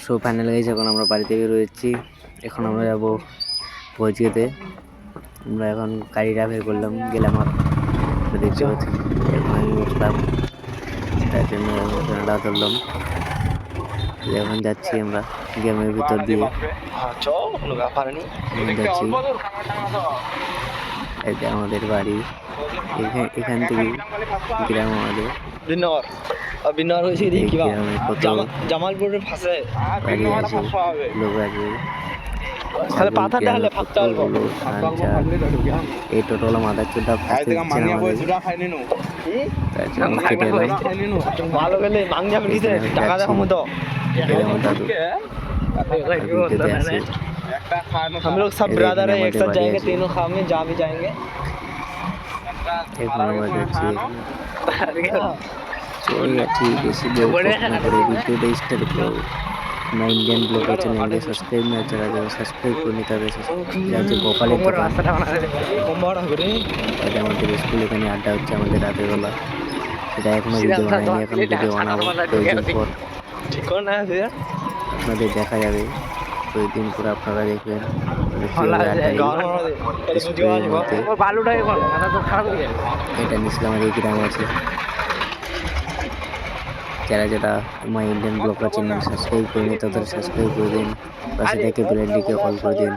So final guys, এখন আমরা বাড়িতে বের হয়েছি। এখন আমরা যাবো ভোজ খেতে। আমরা এখন গাড়িটা বের করলাম, গেলাম। দেখতে পাচ্ছি এখন আমি উঠলাম, তার জন্য রান্নাটা ধরলাম। এখন যাচ্ছি আমরা গেমের ভিতর দিয়ে যাচ্ছি। এটা আমাদের বাড়ি, এখান থেকে গ্রাম আমাদের জামালপুরের পাশে বাড়ি আছে, লোক আছে। এই টোটোলা মাথার চোদ্দা ফাঁসতে দিচ্ছে না আমাদের। हम लोग सब ब्रदर है, एक साथ जाएंगे, तीनों खाम में जा भी जाएंगे। इंडियन ब्लॉग चैनल सब्सक्राइब ना चला जाए, सब्सक्राइब করে নিতে হবে। গোপালের দোকান আমাদের স্কুল, এখানে আড্ডা হচ্ছে আমাদের রাতের বেলা। সেটা এখনো ভিডিও বানাইনি, এখন ভিডিও বানাবো কয়েকদিন পর, আপনাদের দেখা যাবে। কয়েকদিন পর আপনারা দেখবেন এটা নিছিলাম। এই গ্রাম আছে, যারা যারা আমার ইন্ডিয়ান ব্লগার চ্যানেল সাবস্ক্রাইব করেনি তাদের সাবস্ক্রাইব করে দিন, পাশে থেকে বেলাইকনটিকে কল করে দিন,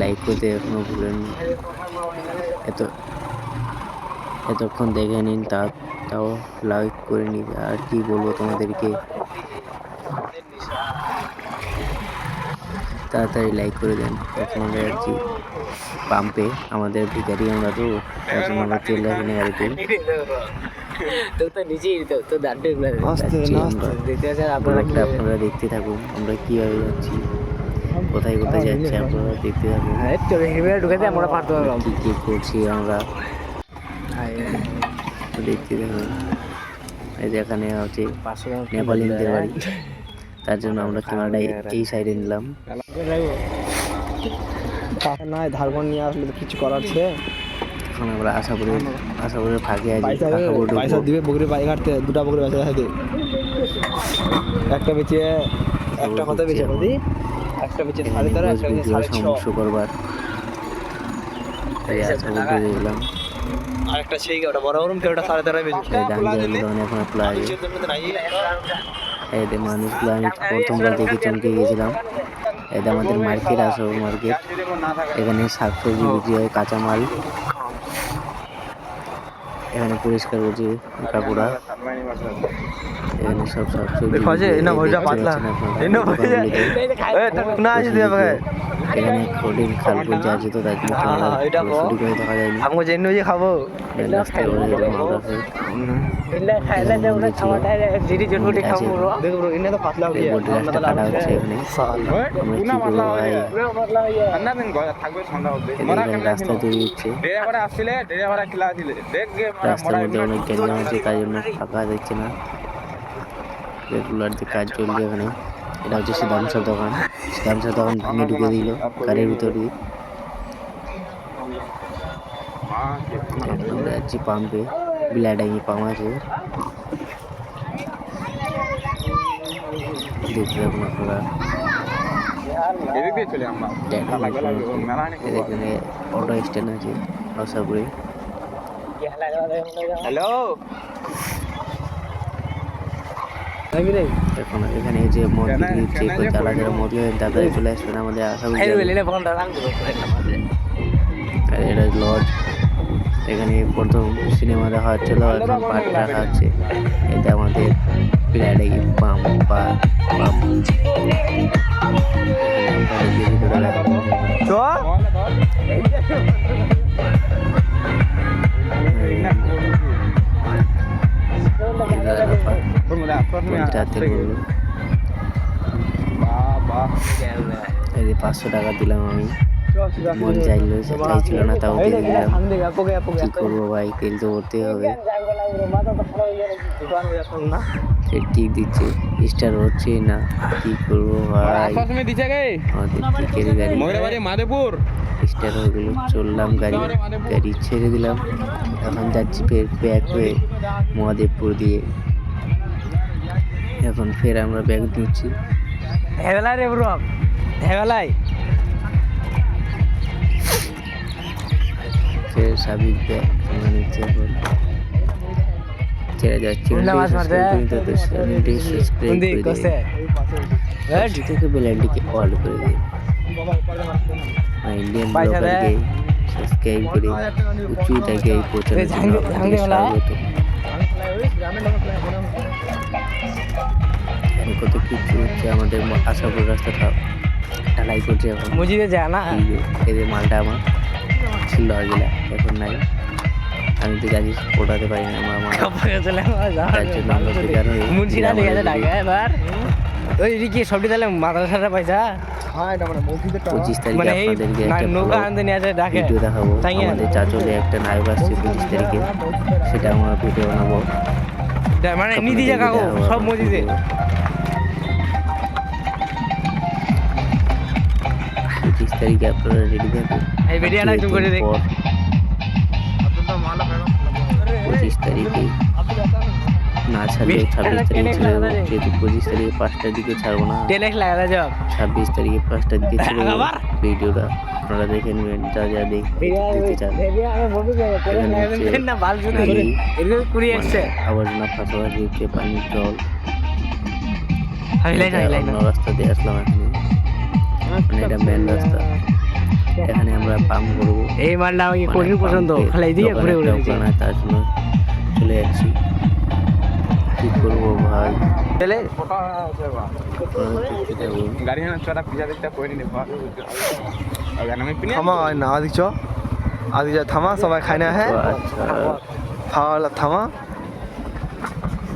লাইক করতে এখনো ভুলেন। এতক্ষণ দেখে নিন, তাও লাইক করে নিন। আর কি বলবো তোমাদেরকে, তাড়াতাড়ি লাইক করে দেন। এখন আমরা যাচ্ছি পাম্পে, আমাদের ভিখারি আমরা তো, এখন আমরা তেল রাখিনি গাড়িতে। আপনারা দেখতে থাকুন আমরা কিভাবে যাচ্ছি, কোথায় কোথায় যাচ্ছি, আপনারা দেখতে থাকুন কি করছি আমরা, দেখতে থাকুন। এই যে এখানে হচ্ছে নেপালিদের বাড়ি, তার জন্য আমরা ক্যামেরাটা এই সাইডে নিলাম। ধারবন নিয়ে আসলে তো কিছু করার আছে। এখন আমরা আশাপুরের ফাঁকে আছি, দিবে বকরি পাই কাটতে, দুটা বকরি বাচ্চা একটা বেঁচে, একটা কথা বেঁচে একটা বেঁচে শুক্রবার দেখলাম। আরেকটা সেই ওটা বড় রুম, ওটা 13.5 বেজে এখন এদের মানুষগুলো আমি প্রথমবার দেখে চমকে গেছিলাম। এটা আমাদের মার্কেট, আসো মার্কেট, এখানে শাকসবজি বিক্রি হয়, কাঁচামাল। এখানে পরিষ্কার করছে কাকুরা, এখানে সব শাকসবজি। এখানে কঠিন খালপুর যা যেত তার দেখা যায়নি। খাবো রাস্তা তৈরি হচ্ছে, রাস্তার মধ্যে অনেক গ্যাঞ্জাম আছে, তাই জন্য ফাঁকা দেখছে না। রেগুলার যে কাজ চলছে এখানে। এটা হচ্ছে সিদ্ধাংশের দোকান, সিদ্ধাংশের দোকান ভেঙে ঢুকে দিল গাড়ির ভিতরে। আমরা যাচ্ছি পাম্পে, বিলাডাঙ্গি পাম্প আছে, দেখতে থাকুন আপনারা। এখানে অটো স্ট্যান্ড আছে আশাপুরে। হ্যালো, এখন এখানে যে মদ দিচ্ছে, যারা যারা মদ খেয়ে তাড়াতাড়ি চলে আসবেন আমাদের আশাপুর। এটা লজ, এখানে প্রথম সিনেমা দেখা হচ্ছিল, এখন পাট রাখা হচ্ছে। এটা আমাদের বিলাডাঙ্গি পাম্প। এই যে 500 টাকা দিলাম আমি, মন চাইছিল না তাও দিয়ে দিলাম। কি করবো ভাই, তেল তো ভরতে হবে। ঠিক দিচ্ছে, স্টার হচ্ছে না, কি করবো ভাই। স্টার হয়ে গেল, চললাম গাড়ি ছেড়ে দিলাম। এখন যাচ্ছি ফের ব্যাক হয়ে মহাদেবপুর দিয়ে। এখন ফের আমরা ব্যাগ নিচ্ছি, হেবেলাই রে ব্রো হেবেলাই সাবিক ব্যাগ আমরা নিচ্ছি এখন ছেড়ে যাচ্ছি থেকে বেলাইনটিকে অল করে দিন ইন্ডিয়ান ব্লগারকে সাবস্ক্রাইব করে উঁচু জায়গায় পৌঁছানোর জন্য আপনাদের স্বাগত। কত কিছু হচ্ছে আমাদের আশাপুর রাস্তাটা ঢালাই করছে এখন মুজিদে যায় না এদের মালটা আমার ছিল আগেলা এখন নাই আমি তো গাড়ি ওঠাতে পারি না আমার মা তার জন্য আমরা বেকার হয়ে মুন্সিরা ঠিক আছে ডাকে এবার ওই কি সবটি তাহলে মাদ্রাসাটা পয়সা 25 তারিখে আপনাদেরকে একটা নৌকা আনতে নিয়ে আসে ডাকে ভিডিও দেখাবো আমাদের চাচলে একটা নায়ক আসছে 25 তারিখে সেটা আমরা ভিডিও বানাবো মানে নিধি জায়গা সব মসজিদে 25 তারিখে আপনারা রেডি থাকুন এই ভিডিওটা একটু করে দেখ 25 তারিখে না ছাড়লে 26 তারিখে ছেড়ে দেবো যেহেতু 25 তারিখে 5টার দিকে ছাড়বো না 26 তারিখে 5টার দিকে ছেড়ে দেবো ভিডিওটা আপনারা দেখে নেবেন যা যা দেখতে চান আবর্জনা পাশাপাশি হচ্ছে পানির জল অন্য রাস্তা দিয়ে আসলাম এখানে মানে এটা মেন রাস্তা এখানে আমরা পাম্প করবো এই মালটা আমাকে কঠিন পছন্দ খালি দিয়ে ঘুরে ঘুরে তার জন্য চলে যাচ্ছি কি করবো ভাই থামা না আদিচ আদিচ থামা সবাই খাই না হ্যাঁ খাওয়া থামা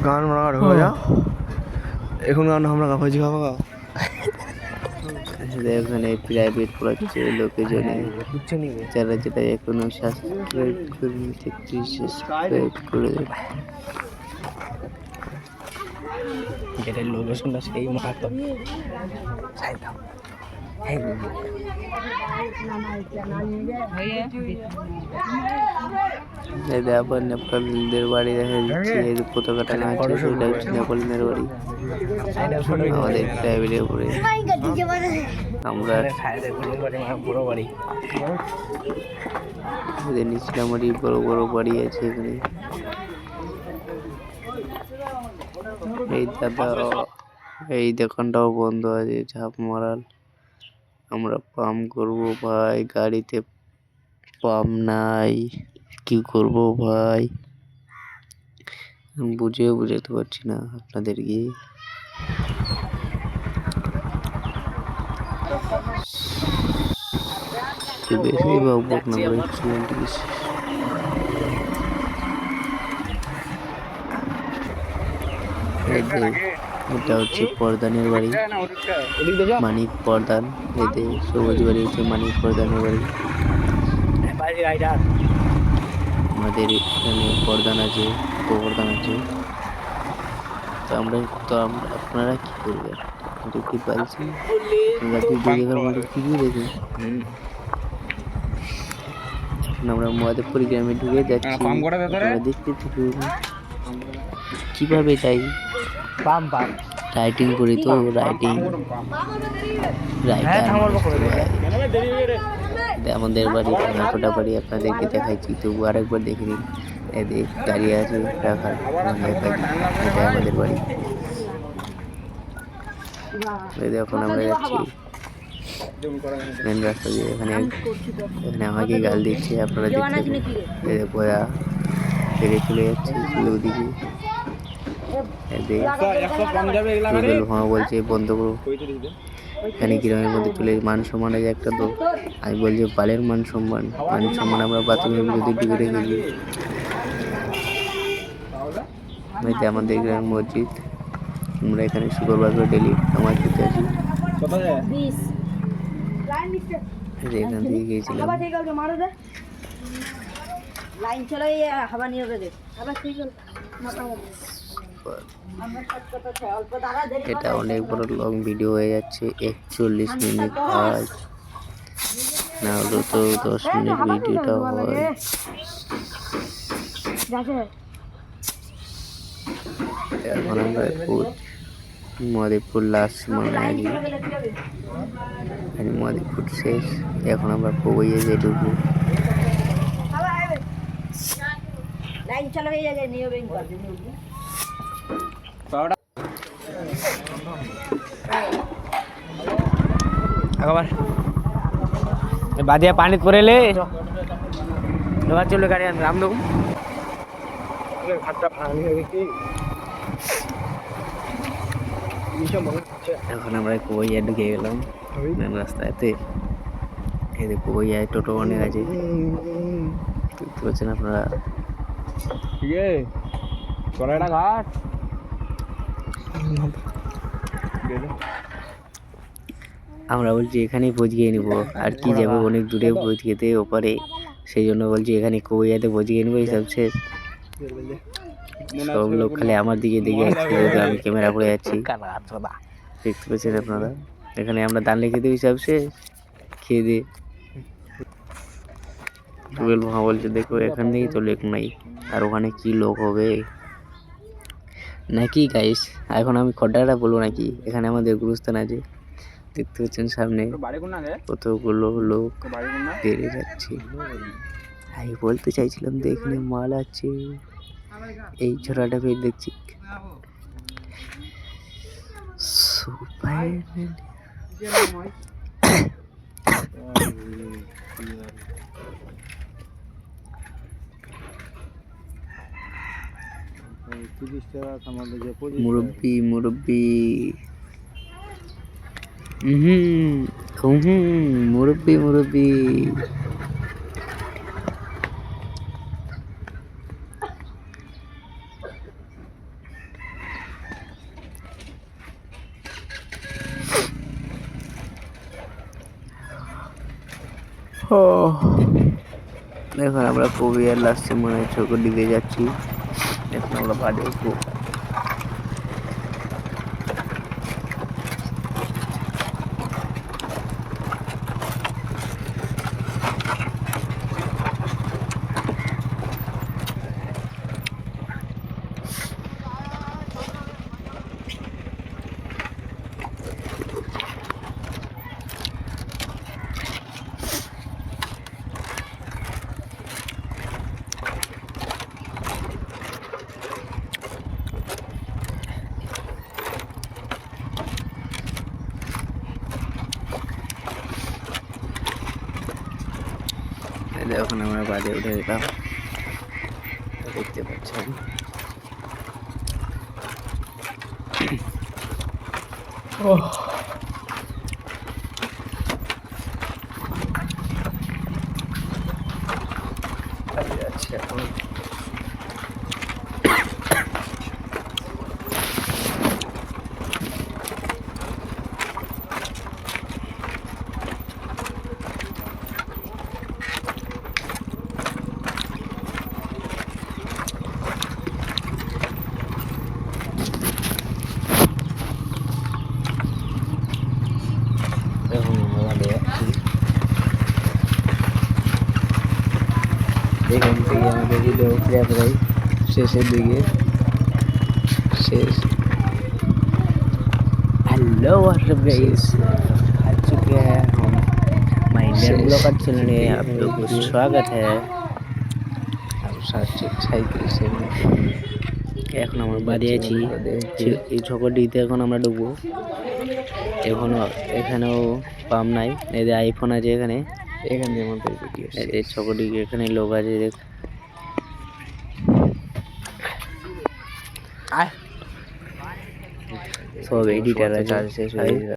গান মারা হয়ে যা এখন গান আমরা ভোজি খাবো এখানে প্রাইভেট পড়াচ্ছে লোকেজনে যারা যেটা এখনো সাবস্ক্রাইব করেনি সাবস্ক্রাইব করে দেন যেটা লোকেশনটা সেই মাহাতো আবার নেপালদের বাড়ি দেখা যাচ্ছে এই পতাকাটা আছে সেটা হচ্ছে নেপালিদের বাড়ি আমাদের প্রাইভেটের উপরে আমরা নিচলামারি বড় বড় বাড়ি আছে এখানে এই দাদা এই দোকানটাও বন্ধ আছে ঝাঁপ মারাল আমরা পাম্প করবো ভাই গাড়িতে পাম্প নাই কি করবো ভাই বুঝেও বুঝাতে পারছি না আপনাদেরকে বেশি বকবক না করে এটা হচ্ছে প্রধানের বাড়ি মানিক প্রধান এদের সবুজ বাড়ি হচ্ছে মানিক প্রধানের বাড়ি আমাদের এখানে প্রধান আছে উপপ্রধান আছে তো আমরা আপনারা কি করবেন দেখতে পাচ্ছি দেখুন এখন আমরা মহাদেবপুর গ্রামে ঢুকে যাচ্ছি দেখতে থাকুন কিভাবে যাই রাইটিং করি তো রাইটিং আমাদের বাড়ি ছোটা বাড়ি আপনাদেরকে দেখাচ্ছি তবু আরেকবার দেখে নিন এদের গাড়ি আছে রাখার এটা আমাদের বাড়ি এখন আমরা যাচ্ছি মেন রাস্তা দিয়ে এখানে আমাকে গাল দিচ্ছে আপনারা দেখতে বোঝা ফেরে চলে যাচ্ছি ওদিকে বলছে বন্ধ করো এখানে গ্রামের মধ্যে চলে মান সম্মান আছে একটা তো আমি বলছি বালের মান সম্মান আমরা বাথরুমের মধ্যে ঢুকে রেখেছি আমাদের গ্রামের মসজিদ আমরা এখানে শুক্রবার করে ডেলি আমার খেতে আসি এখান থেকে গিয়েছিলাম এটা অনেক বড় লং ভিডিও হয়ে যাচ্ছে 41 মিনিট ভাই না হলো তো 10 মিনিট ভিডিওটা হয় এখন আমরা মহাদেবপুর লাস্ট মনে হয় আজকে। মহাদেবপুর শেষ, এখন আমরা পবইয়ে যে ঢুকবো। बादिया पानी पुरे ले चलो गाड़ी राम दो এখন আমরা পবইয়া ঢুকে গেলাম মেন রাস্তাতে। এই যে পবইয়ায় টোটো অনেক আছে, দেখতে পাচ্ছেন আপনারা। ঘাট আমরা বলছি এখানেই ভোজ খেয়ে নেবো, আর কি যাবো অনেক দূরে ভোজ খেতে ওপারে, সেই জন্য বলছি এখানে কবইয়াতে ভোজ খেয়ে নেবো। এইসব শেষ, সব লোক খালি আমার দিকে দেখে যাচ্ছে, আমি ক্যামেরা করে যাচ্ছি, দেখতে পাচ্ছেন আপনারা। এখানে আমরা দান রেখে দিই, সব শেষ খেয়ে দিয়ে। টুয়েলভ ভাঙা বলছে দেখো এখান থেকেই তো লেক নাই, আর ওখানে কি লোক হবে নাকি গাইস। এখন আমি খড্ডাটা বলবো নাকি, এখানে আমাদের গুরুস্থান আছে, দেখতে পাচ্ছেন সামনে কতগুলো লোক বেড়ে যাচ্ছে। আমি বলতে চাইছিলাম যে এখানে মাল আছে, এই ছোড়াটা ফের দেখছি। মুরব্বি মুরব্বি মুরব্বি মুরব্বি এখন আমরা পবিয়ার লাস্টে মনে হয় চোখের দিকে যাচ্ছি। এখন আমরা বাড়ি উঠবো। এখন আমরা বাদে উঠে গেলাম, দেখতে পাচ্ছেন। এখান থেকে আমাদের ভিডিও প্রায় শেষের দিকে শেষ। हेलो व्हाट्सअप गाइस, आ चुके हैं हम माय इंडियन ब्लॉगर चैनल में। आप लोग को स्वागत है। এখন আমরা বাড়ি আছি, এই ঝকটিতে এখন আমরা ঢুকবো। এখানেও পাম্প নাই, এদের আইফোন আছে এখানে, এখানে আমাদের এই ছকটি এখানে লোক আছে দেখ। সব এডিটার আছে।